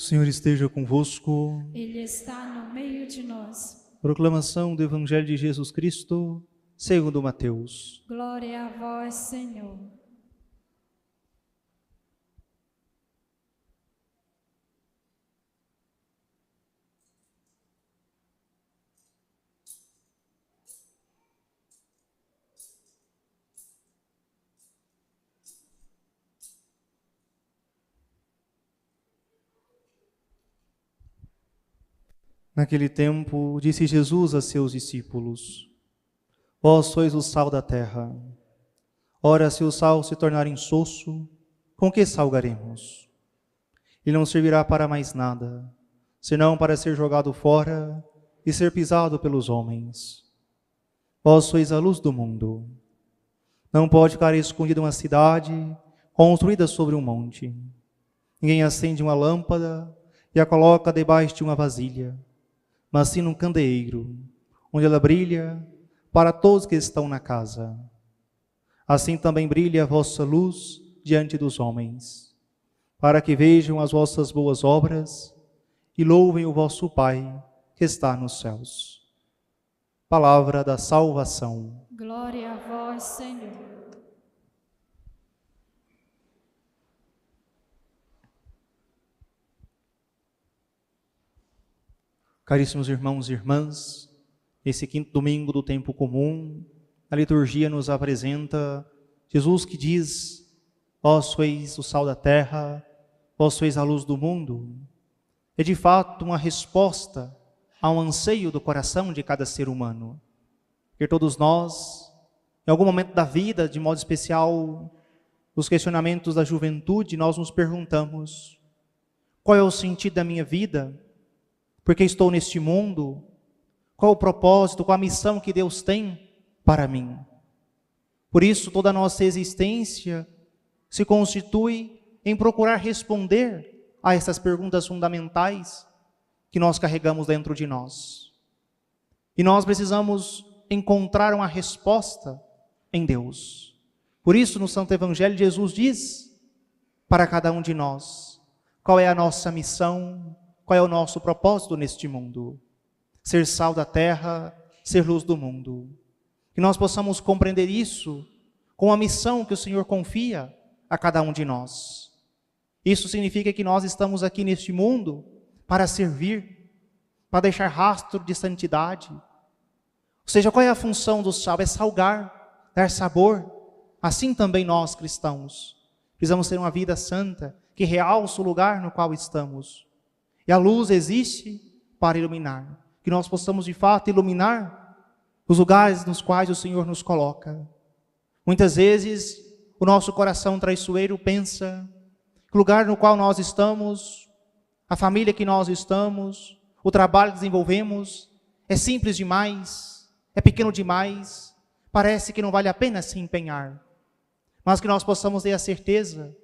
O Senhor esteja convosco. Ele está no meio de nós. Proclamação do Evangelho de Jesus Cristo, segundo Mateus. Glória a vós, Senhor. Naquele tempo, disse Jesus a seus discípulos: Vós sois o sal da terra. Ora, se o sal se tornar insosso, com que salgaremos? Ele não servirá para mais nada, senão para ser jogado fora e ser pisado pelos homens. Vós sois a luz do mundo. Não pode ficar escondida uma cidade construída sobre um monte. Ninguém acende uma lâmpada e a coloca debaixo de uma vasilha, mas sim num candeeiro, onde ela brilha para todos que estão na casa. Assim também brilha a vossa luz diante dos homens, para que vejam as vossas boas obras e louvem o vosso Pai que está nos céus. Palavra da salvação. Glória a vós, Senhor. Caríssimos irmãos e irmãs, esse quinto domingo do tempo comum, a liturgia nos apresenta Jesus que diz: Vós sois o sal da terra, vós sois a luz do mundo. É de fato uma resposta a um anseio do coração de cada ser humano. Porque todos nós, em algum momento da vida, de modo especial, nos questionamentos da juventude, nós nos perguntamos: qual é o sentido da minha vida? Por que estou neste mundo? Qual o propósito, qual a missão que Deus tem para mim? Por isso, toda a nossa existência se constitui em procurar responder a essas perguntas fundamentais que nós carregamos dentro de nós. E nós precisamos encontrar uma resposta em Deus. Por isso, no Santo Evangelho, Jesus diz para cada um de nós qual é a nossa missão, qual é o nosso propósito neste mundo. Ser sal da terra, ser luz do mundo. Que nós possamos compreender isso com a missão que o Senhor confia a cada um de nós. Isso significa que nós estamos aqui neste mundo para servir, para deixar rastro de santidade. Ou seja, qual é a função do sal? É salgar, dar sabor. Assim também nós, cristãos, precisamos ter uma vida santa que realça o lugar no qual estamos. E a luz existe para iluminar. Que nós possamos, de fato, iluminar os lugares nos quais o Senhor nos coloca. Muitas vezes, o nosso coração traiçoeiro pensa que o lugar no qual nós estamos, a família que nós estamos, o trabalho que desenvolvemos, é simples demais, é pequeno demais, parece que não vale a pena se empenhar. Mas que nós possamos ter a certeza,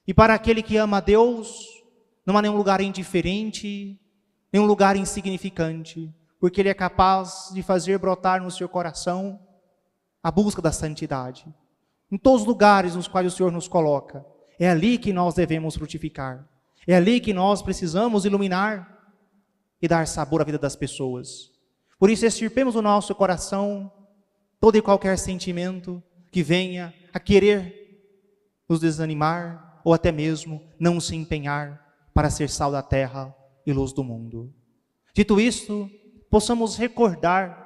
e para aquele que ama a Deus, não há nenhum lugar indiferente, nenhum lugar insignificante, porque Ele é capaz de fazer brotar no seu coração a busca da santidade. Em todos os lugares nos quais o Senhor nos coloca, é ali que nós devemos frutificar. É ali que nós precisamos iluminar e dar sabor à vida das pessoas. Por isso, extirpemos do nosso coração todo e qualquer sentimento que venha a querer nos desanimar ou até mesmo não se empenhar para ser sal da terra e luz do mundo. Dito isto, possamos recordar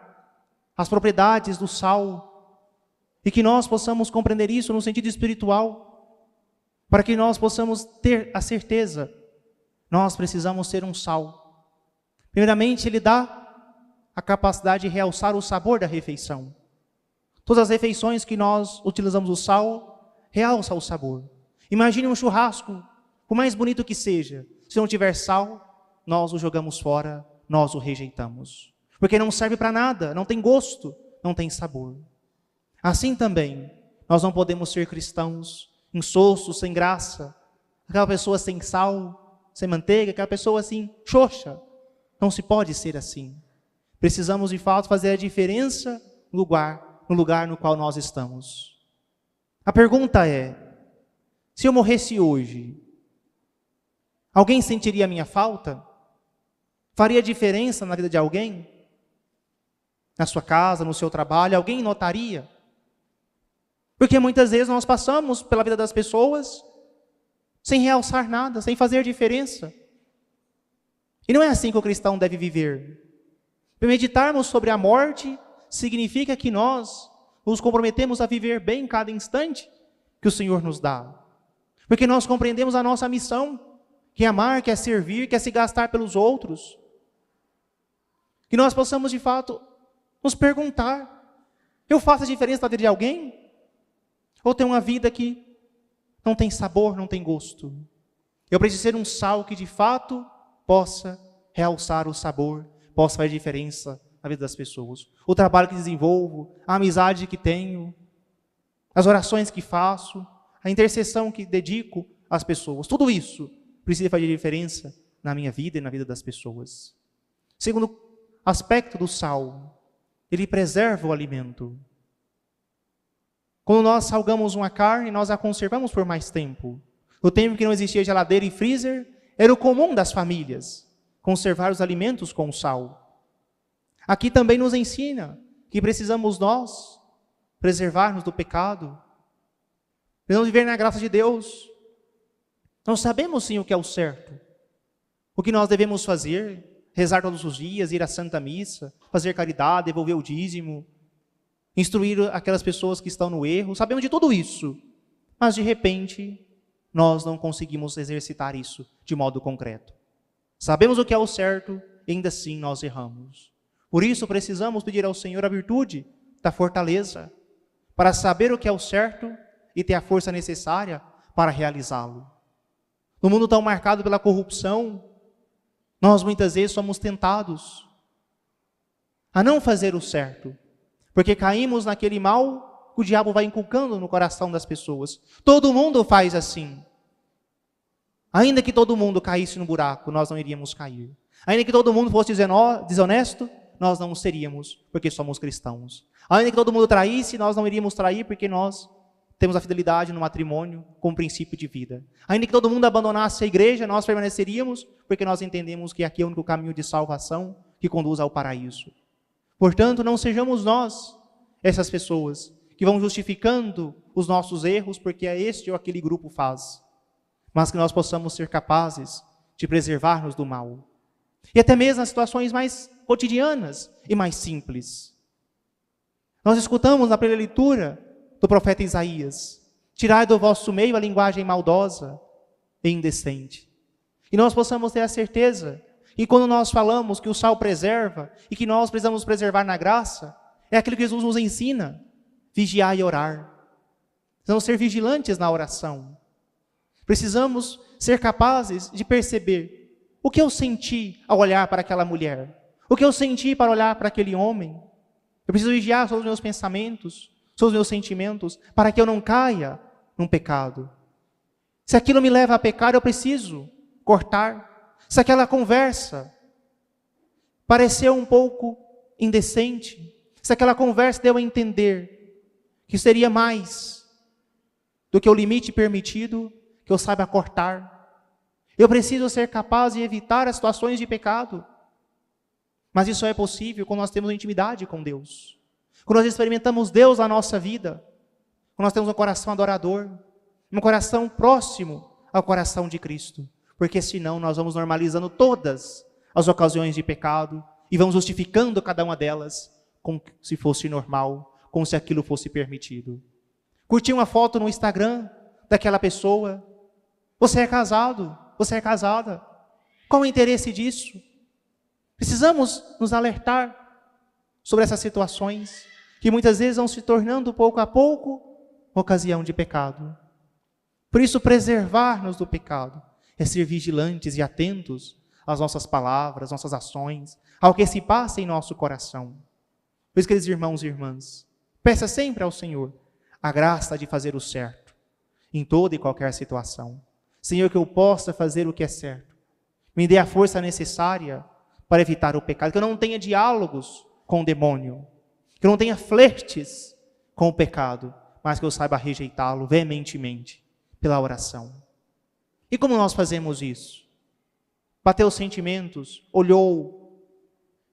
as propriedades do sal e que nós possamos compreender isso no sentido espiritual, para que nós possamos ter a certeza, nós precisamos ser um sal. Primeiramente, ele dá a capacidade de realçar o sabor da refeição. Todas as refeições que nós utilizamos o sal, realça o sabor. Imagine um churrasco, por mais bonito que seja, se não tiver sal, nós o jogamos fora, nós o rejeitamos. Porque não serve para nada, não tem gosto, não tem sabor. Assim também, nós não podemos ser cristãos insossos, sem graça, aquela pessoa sem sal, sem manteiga, aquela pessoa assim, xoxa. Não se pode ser assim. Precisamos de fato fazer a diferença no lugar no qual nós estamos. A pergunta é: se eu morresse hoje, Alguém sentiria a minha falta? Faria diferença na vida de alguém? Na sua casa, no seu trabalho, alguém notaria? Porque muitas vezes nós passamos pela vida das pessoas sem realçar nada, sem fazer diferença. E não é assim que o cristão deve viver. Meditarmos sobre a morte significa que nós nos comprometemos a viver bem cada instante que o Senhor nos dá. Porque nós compreendemos a nossa missão, que é amar, que é servir, que é se gastar pelos outros. Que nós possamos, de fato, nos perguntar: eu faço a diferença na vida de alguém? Ou tenho uma vida que não tem sabor, não tem gosto? Eu preciso ser um sal que, de fato, possa realçar o sabor, possa fazer diferença na vida das pessoas. O trabalho que desenvolvo, a amizade que tenho, as orações que faço, a intercessão que dedico às pessoas. Tudo isso precisa fazer diferença na minha vida e na vida das pessoas. Segundo aspecto do sal, ele preserva o alimento. Quando nós salgamos uma carne, nós a conservamos por mais tempo. No tempo que não existia geladeira e freezer, era o comum das famílias conservar os alimentos com sal. Aqui também nos ensina que precisamos nós preservar-nos do pecado. Precisamos viver na graça de Deus. Nós sabemos sim o que é o certo. O que nós devemos fazer: rezar todos os dias, ir à Santa Missa, fazer caridade, devolver o dízimo, instruir aquelas pessoas que estão no erro. Sabemos de tudo isso, mas de repente nós não conseguimos exercitar isso de modo concreto. Sabemos o que é o certo e ainda assim nós erramos. Por isso precisamos pedir ao Senhor a virtude da fortaleza para saber o que é o certo e ter a força necessária para realizá-lo. No mundo tão marcado pela corrupção, nós muitas vezes somos tentados a não fazer o certo, porque caímos naquele mal que o diabo vai inculcando no coração das pessoas. Todo mundo faz assim. Ainda que todo mundo caísse no buraco, nós não iríamos cair. Ainda que todo mundo fosse desonesto, nós não seríamos, porque somos cristãos. Ainda que todo mundo traísse, nós não iríamos trair, porque nós temos a fidelidade no matrimônio como princípio de vida. Ainda que todo mundo abandonasse a igreja, nós permaneceríamos, porque nós entendemos que aqui é o único caminho de salvação que conduz ao paraíso. Portanto, não sejamos nós essas pessoas que vão justificando os nossos erros, porque é este ou aquele grupo faz, mas que nós possamos ser capazes de preservar-nos do mal. E até mesmo nas situações mais cotidianas e mais simples. Nós escutamos na primeira leitura do profeta Isaías: tirai do vosso meio a linguagem maldosa e indecente. E nós possamos ter a certeza que quando nós falamos que o sal preserva e que nós precisamos preservar na graça, é aquilo que Jesus nos ensina: vigiar e orar. Precisamos ser vigilantes na oração. Precisamos ser capazes de perceber o que eu senti ao olhar para aquela mulher, o que eu senti para olhar para aquele homem. Eu preciso vigiar sobre os meus pensamentos, sobre os meus sentimentos, para que eu não caia num pecado. Se aquilo me leva a pecar, eu preciso cortar. Se aquela conversa pareceu um pouco indecente, se aquela conversa deu a entender que seria mais do que o limite permitido, que eu saiba cortar. Eu preciso ser capaz de evitar as situações de pecado. Mas isso só é possível quando nós temos intimidade com Deus. Quando nós experimentamos Deus na nossa vida. Quando nós temos um coração adorador. Um coração próximo ao coração de Cristo. Porque senão nós vamos normalizando todas as ocasiões de pecado e vamos justificando cada uma delas como se fosse normal, como se aquilo fosse permitido. Curtir uma foto no Instagram daquela pessoa. Você é casado, você é casada. Qual o interesse disso? Precisamos nos alertar sobre essas situações que muitas vezes vão se tornando pouco a pouco ocasião de pecado. Por isso, preservar-nos do pecado é ser vigilantes e atentos às nossas palavras, nossas ações, ao que se passa em nosso coração. Por isso, queridos irmãos e irmãs, peça sempre ao Senhor a graça de fazer o certo em toda e qualquer situação. Senhor, que eu possa fazer o que é certo. Me dê a força necessária para evitar o pecado. Que eu não tenha diálogos com o demônio. Que eu não tenha flertes com o pecado. Mas que eu saiba rejeitá-lo veementemente pela oração. E como nós fazemos isso? bateu os sentimentos, olhou,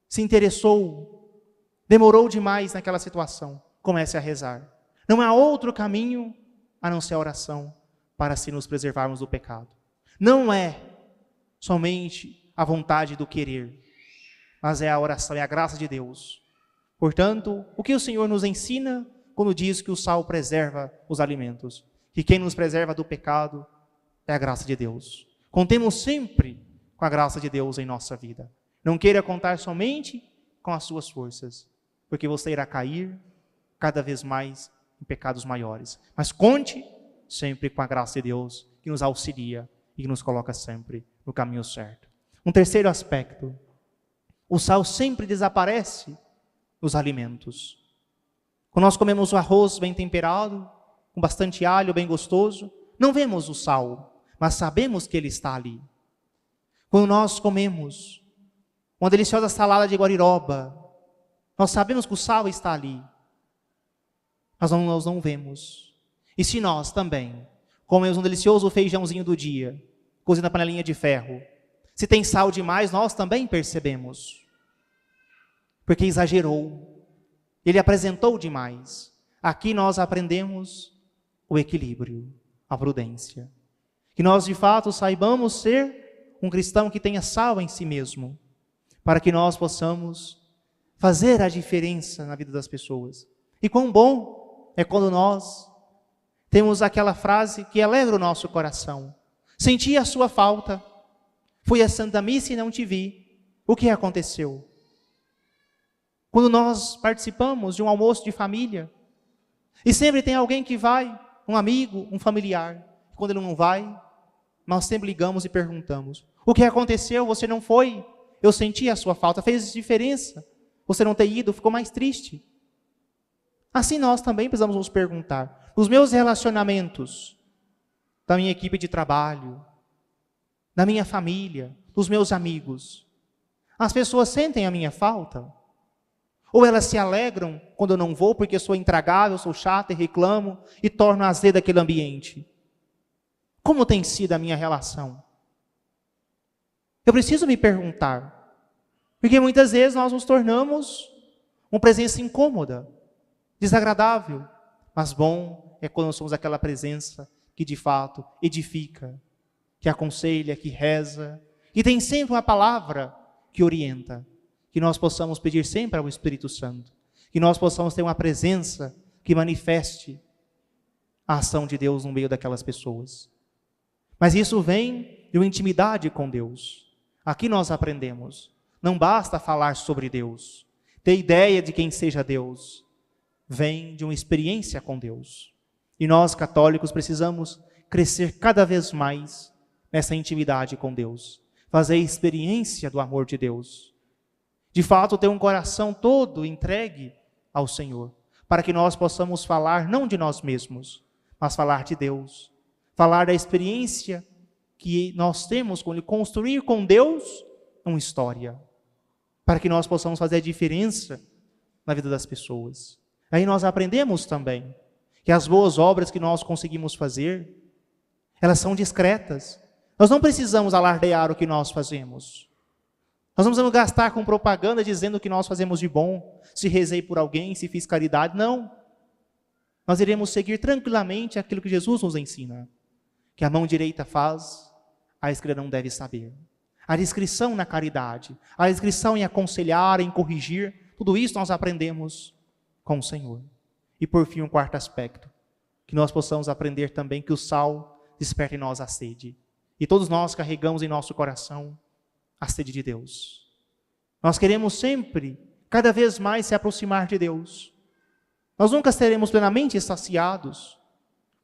se interessou, demorou demais naquela situação, comece a rezar. Não há outro caminho a não ser a oração para assim nos preservarmos do pecado. Não é somente a vontade do querer, mas é a oração, é a graça de Deus. Portanto, o que o Senhor nos ensina quando diz que o sal preserva os alimentos? Que quem nos preserva do pecado é a graça de Deus. Contemos sempre com a graça de Deus em nossa vida. Não queira contar somente com as suas forças, porque você irá cair cada vez mais em pecados maiores. Mas conte sempre com a graça de Deus, que nos auxilia e que nos coloca sempre no caminho certo. Um terceiro aspecto: o sal sempre desaparece nos alimentos. Quando nós comemos o arroz bem temperado, com bastante alho, bem gostoso, não vemos o sal, mas sabemos que ele está ali. Quando nós comemos uma deliciosa salada de guariroba, nós sabemos que o sal está ali, mas nós não vemos. E se nós também comemos um delicioso feijãozinho do dia, cozido na panelinha de ferro, se tem sal demais, nós também percebemos, porque exagerou, ele apresentou demais. Aqui nós aprendemos o equilíbrio, a prudência. Que nós de fato saibamos ser um cristão que tenha sal em si mesmo, para que nós possamos fazer a diferença na vida das pessoas. E quão bom é quando nós temos aquela frase que alegra o nosso coração: senti a sua falta, fui à Santa Missa e não te vi. O que aconteceu? Quando nós participamos de um almoço de família, e sempre tem alguém que vai, um amigo, um familiar. Quando ele não vai, nós sempre ligamos e perguntamos: o que aconteceu? Você não foi? Eu senti a sua falta, fez diferença você não ter ido, ficou mais triste. Assim nós também precisamos nos perguntar: nos meus relacionamentos, da minha equipe de trabalho, da minha família, dos meus amigos, as pessoas sentem a minha falta? Ou elas se alegram quando eu não vou porque eu sou intragável, sou chato e reclamo e torno azedo aquele ambiente? Como tem sido a minha relação? Eu preciso me perguntar, porque muitas vezes nós nos tornamos uma presença incômoda, desagradável, mas bom é quando somos aquela presença que de fato edifica, que aconselha, que reza, e tem sempre uma palavra que orienta. Que nós possamos pedir sempre ao Espírito Santo, que nós possamos ter uma presença que manifeste a ação de Deus no meio daquelas pessoas. Mas isso vem de uma intimidade com Deus. Aqui nós aprendemos, não basta falar sobre Deus, ter ideia de quem seja Deus, vem de uma experiência com Deus. E nós católicos precisamos crescer cada vez mais nessa intimidade com Deus, fazer a experiência do amor de Deus. De fato, ter um coração todo entregue ao Senhor, para que nós possamos falar não de nós mesmos, mas falar de Deus, falar da experiência que nós temos com Ele, construir com Deus uma história, para que nós possamos fazer a diferença na vida das pessoas. Aí nós aprendemos também que as boas obras que nós conseguimos fazer, elas são discretas. Nós não precisamos alardear o que nós fazemos. Nós não precisamos gastar com propaganda dizendo o que nós fazemos de bom, se rezei por alguém, se fiz caridade. Não. Nós iremos seguir tranquilamente aquilo que Jesus nos ensina. Que a mão direita faz, a esquerda não deve saber. A discrição na caridade, a discrição em aconselhar, em corrigir, tudo isso nós aprendemos com o Senhor. E por fim, um quarto aspecto, que nós possamos aprender também que o sal desperta em nós a sede. E todos nós carregamos em nosso coração a sede de Deus. Nós queremos sempre, cada vez mais, se aproximar de Deus. Nós nunca seremos plenamente saciados,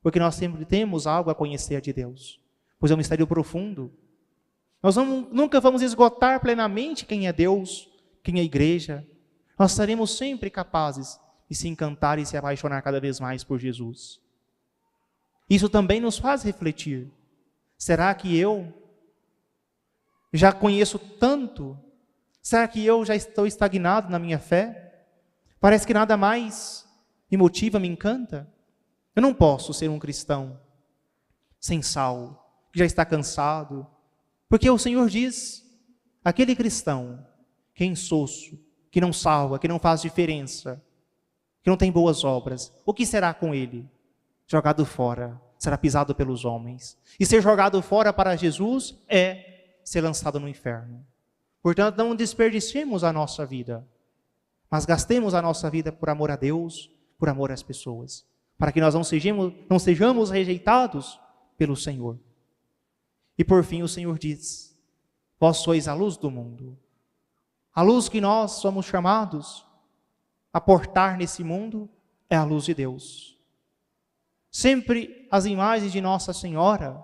porque nós sempre temos algo a conhecer de Deus, pois é um mistério profundo. Nós nunca vamos esgotar plenamente quem é Deus, quem é a igreja. Nós seremos sempre capazes de se encantar e se apaixonar cada vez mais por Jesus. Isso também nos faz refletir. Será que eu já conheço tanto? Será que eu já estou estagnado na minha fé? Parece que nada mais me motiva, me encanta. Eu não posso ser um cristão sem sal, que já está cansado, Porque o Senhor diz, aquele cristão que é insosso, que não salva, que não faz diferença, que não tem boas obras, o que será com ele? Jogado fora, será pisado pelos homens. E ser jogado fora para Jesus é ser lançado no inferno. Portanto, não desperdicemos a nossa vida, mas gastemos a nossa vida por amor a Deus, por amor às pessoas, para que nós não sejamos rejeitados pelo Senhor. E por fim o Senhor diz, vós sois a luz do mundo. A luz que nós somos chamados a portar nesse mundo é a luz de Deus. Sempre as imagens de Nossa Senhora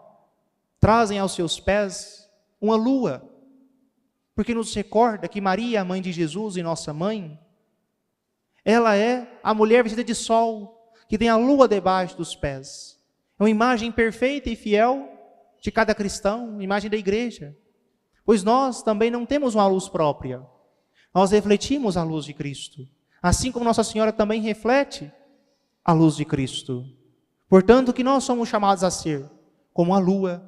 trazem aos seus pés uma lua, porque nos recorda que Maria, a mãe de Jesus e nossa mãe, ela é a mulher vestida de sol, que tem a lua debaixo dos pés. É uma imagem perfeita e fiel de cada cristão, uma imagem da igreja. Pois nós também não temos uma luz própria. Nós refletimos a luz de Cristo. Assim como Nossa Senhora também reflete a luz de Cristo. Portanto, que nós somos chamados a ser como a lua,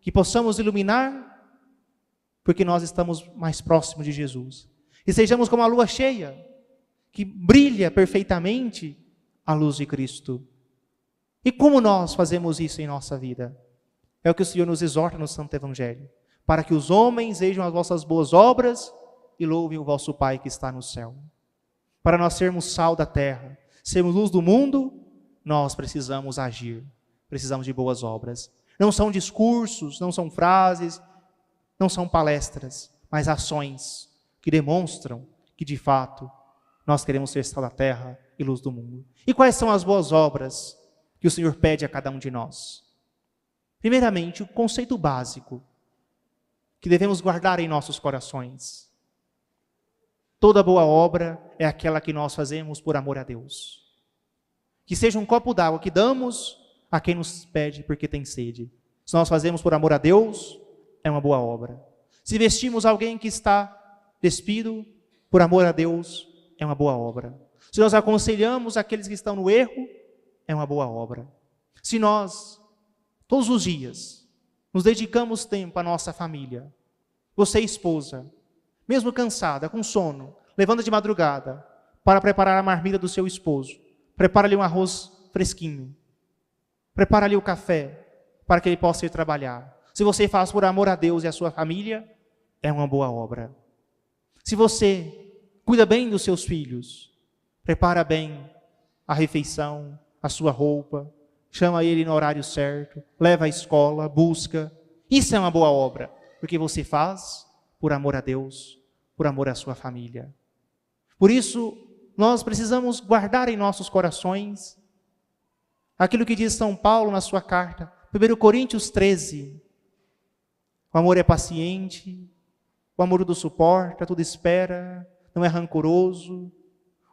que possamos iluminar, porque nós estamos mais próximos de Jesus. E sejamos como a lua cheia, que brilha perfeitamente a luz de Cristo. E como nós fazemos isso em nossa vida? É o que o Senhor nos exorta no Santo Evangelho. Para que os homens vejam as vossas boas obras e louvem o vosso Pai que está no céu. Para nós sermos sal da terra, sermos luz do mundo, nós precisamos agir. Precisamos de boas obras. Não são discursos, não são frases, não são palestras, mas ações que demonstram que de fato nós queremos ser sal da terra e luz do mundo. E quais são as boas obras que o Senhor pede a cada um de nós? Primeiramente, o conceito básico que devemos guardar em nossos corações. Toda boa obra é aquela que nós fazemos por amor a Deus. Que seja um copo d'água que damos a quem nos pede porque tem sede. Se nós fazemos por amor a Deus, é uma boa obra. Se vestimos alguém que está despido, por amor a Deus, é uma boa obra. Se nós aconselhamos aqueles que estão no erro, é uma boa obra. Se nós, todos os dias, nos dedicamos tempo à nossa família, você esposa, mesmo cansada, com sono, levanta de madrugada para preparar a marmita do seu esposo, prepara-lhe um arroz fresquinho, prepara-lhe o café para que ele possa ir trabalhar. Se você faz por amor a Deus e a sua família, é uma boa obra. Se você cuida bem dos seus filhos, prepara bem a refeição, a sua roupa, chama ele no horário certo, leva à escola, busca. Isso é uma boa obra, porque você faz por amor a Deus, por amor à sua família. Por isso, nós precisamos guardar em nossos corações aquilo que diz São Paulo na sua carta, 1 Coríntios 13. O amor é paciente, o amor tudo suporta, tudo espera, não é rancoroso.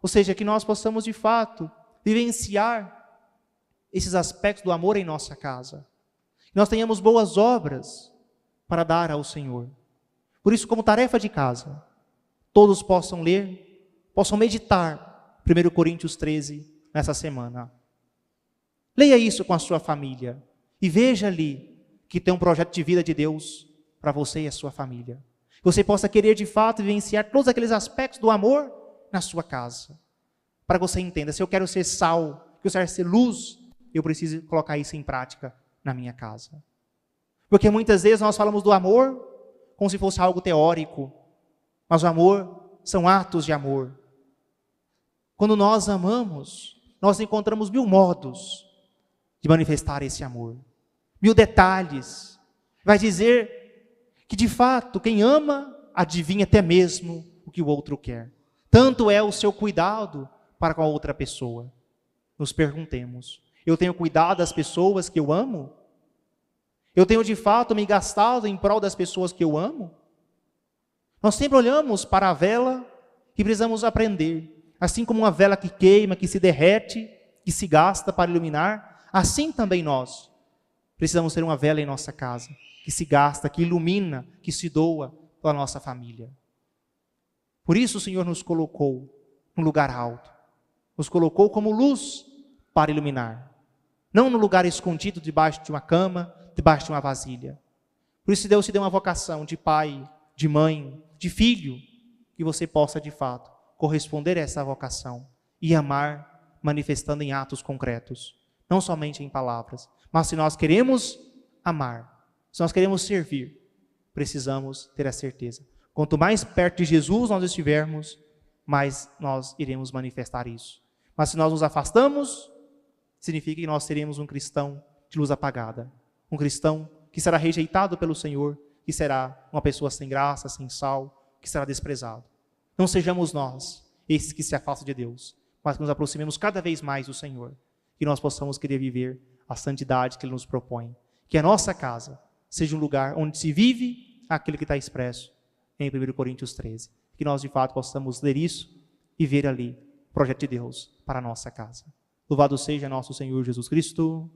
Ou seja, que nós possamos de fato vivenciar esses aspectos do amor em nossa casa. Que nós tenhamos boas obras para dar ao Senhor. Por isso, como tarefa de casa, todos possam ler, possam meditar 1 Coríntios 13 nessa semana. Leia isso com a sua família e veja ali que tem um projeto de vida de Deus para você e a sua família. Você possa querer de fato vivenciar todos aqueles aspectos do amor na sua casa. Para que você entenda, se eu quero ser sal, se eu quero ser luz, eu preciso colocar isso em prática na minha casa. Porque muitas vezes nós falamos do amor como se fosse algo teórico, mas o amor são atos de amor. Quando nós amamos, nós encontramos 1000 modos de manifestar esse amor, 1000 detalhes. Vai dizer que de fato quem ama adivinha até mesmo o que o outro quer. Tanto é o seu cuidado para com a outra pessoa. Nos perguntemos, eu tenho cuidado das pessoas que eu amo? Eu tenho de fato me gastado em prol das pessoas que eu amo? Nós sempre olhamos para a vela e precisamos aprender. Assim como uma vela que queima, que se derrete, que se gasta para iluminar, assim também nós precisamos ter uma vela em nossa casa, que se gasta, que ilumina, que se doa pela nossa família. Por isso o Senhor nos colocou num lugar alto, nos colocou como luz para iluminar, não no lugar escondido debaixo de uma cama, debaixo de uma vasilha. Por isso Deus te deu uma vocação de pai, de mãe, de filho, que você possa de fato corresponder a essa vocação e amar manifestando em atos concretos, não somente em palavras, mas se nós queremos amar, se nós queremos servir, precisamos ter a certeza. Quanto mais perto de Jesus nós estivermos, mais nós iremos manifestar isso. Mas se nós nos afastamos, significa que nós seremos um cristão de luz apagada, um cristão que será rejeitado pelo Senhor, que será uma pessoa sem graça, sem sal, que será desprezado. Não sejamos nós esses que se afastam de Deus, mas que nos aproximemos cada vez mais do Senhor, que nós possamos querer viver a santidade que Ele nos propõe, que a nossa casa seja um lugar onde se vive aquilo que está expresso em 1 Coríntios 13, que nós de fato possamos ler isso e ver ali o projeto de Deus para a nossa casa. Louvado seja nosso Senhor Jesus Cristo.